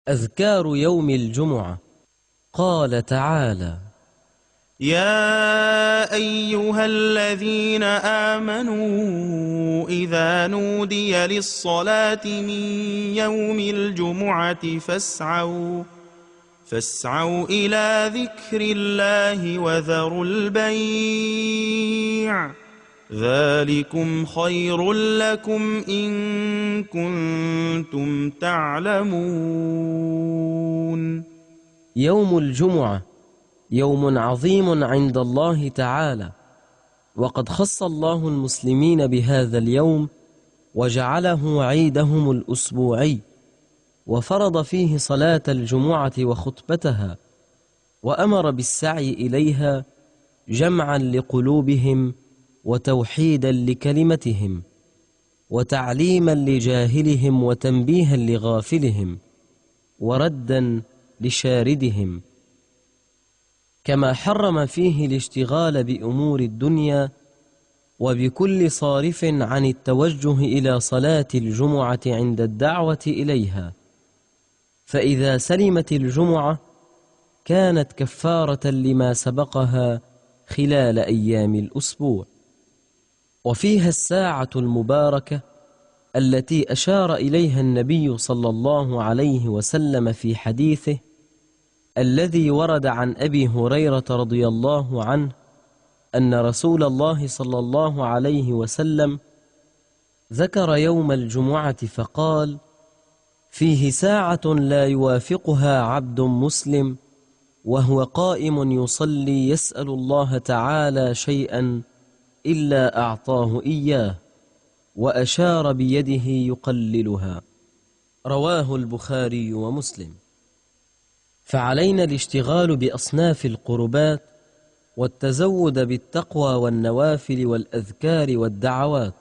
أذكار يوم الجمعة. قال تعالى: يا أيها الذين آمنوا إذا نودي للصلاة من يوم الجمعة فاسعوا إلى ذكر الله وذروا البيع ذلكم خير لكم إن كنتم تعلمون. يوم الجمعة يوم عظيم عند الله تعالى، وقد خص الله المسلمين بهذا اليوم وجعله عيدهم الأسبوعي، وفرض فيه صلاة الجمعة وخطبتها، وأمر بالسعي إليها جمعا لقلوبهم وتوحيدا لكلمتهم وتعليما لجاهلهم وتنبيها لغافلهم وردا لشاردهم، كما حرم فيه الاشتغال بأمور الدنيا وبكل صارف عن التوجه إلى صلاة الجمعة عند الدعوة إليها، فإذا سلمت الجمعة كانت كفارة لما سبقها خلال أيام الأسبوع، وفيها الساعة المباركة التي أشار إليها النبي صلى الله عليه وسلم في حديثه الذي ورد عن أبي هريرة رضي الله عنه أن رسول الله صلى الله عليه وسلم ذكر يوم الجمعة فقال: فيه ساعة لا يوافقها عبد مسلم وهو قائم يصلي يسأل الله تعالى شيئا إلا أعطاه إياه، وأشار بيده يقللها. رواه البخاري ومسلم. فعلينا الاشتغال بأصناف القربات والتزود بالتقوى والنوافل والأذكار والدعوات،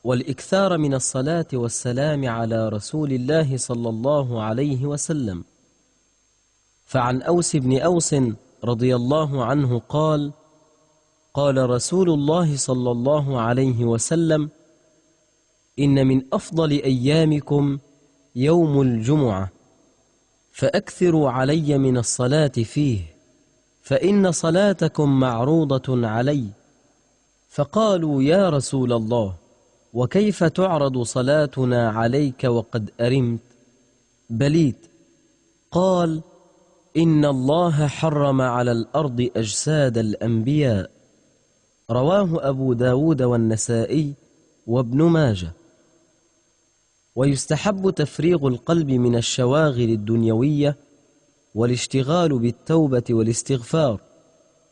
والإكثار من الصلاة والسلام على رسول الله صلى الله عليه وسلم. فعن أوس بن أوس رضي الله عنه قال: قال رسول الله صلى الله عليه وسلم: إن من أفضل أيامكم يوم الجمعة، فأكثروا علي من الصلاة فيه، فإن صلاتكم معروضة علي. فقالوا: يا رسول الله، وكيف تعرض صلاتنا عليك وقد أرمت بليت؟ قال: إن الله حرم على الأرض أجساد الأنبياء. رواه أبو داود والنسائي وابن ماجه. ويستحب تفريغ القلب من الشواغل الدنيوية والاشتغال بالتوبة والاستغفار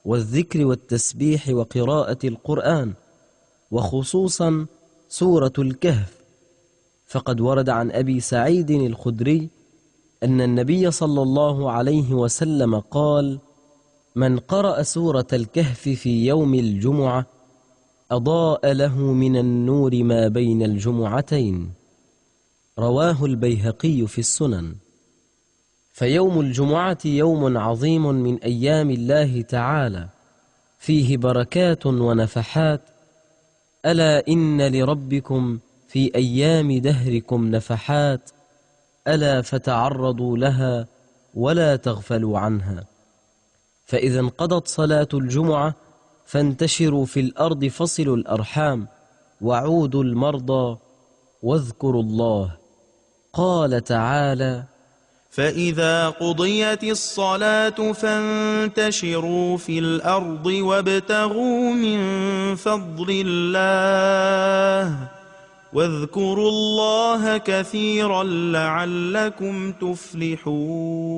والذكر والتسبيح وقراءة القرآن، وخصوصا سورة الكهف، فقد ورد عن أبي سعيد الخدري أن النبي صلى الله عليه وسلم قال: من قرأ سورة الكهف في يوم الجمعة أضاء له من النور ما بين الجمعتين. رواه البيهقي في السنن. فيوم الجمعة يوم عظيم من أيام الله تعالى، فيه بركات ونفحات. ألا إن لربكم في أيام دهركم نفحات، ألا فتعرضوا لها ولا تغفلوا عنها. فإذا انقضت صلاة الجمعة فانتشروا في الأرض، فصلوا الأرحام، وعودوا المرضى، واذكروا الله. قال تعالى: فإذا قضيت الصلاة فانتشروا في الأرض وابتغوا من فضل الله واذكروا الله كثيرا لعلكم تفلحون.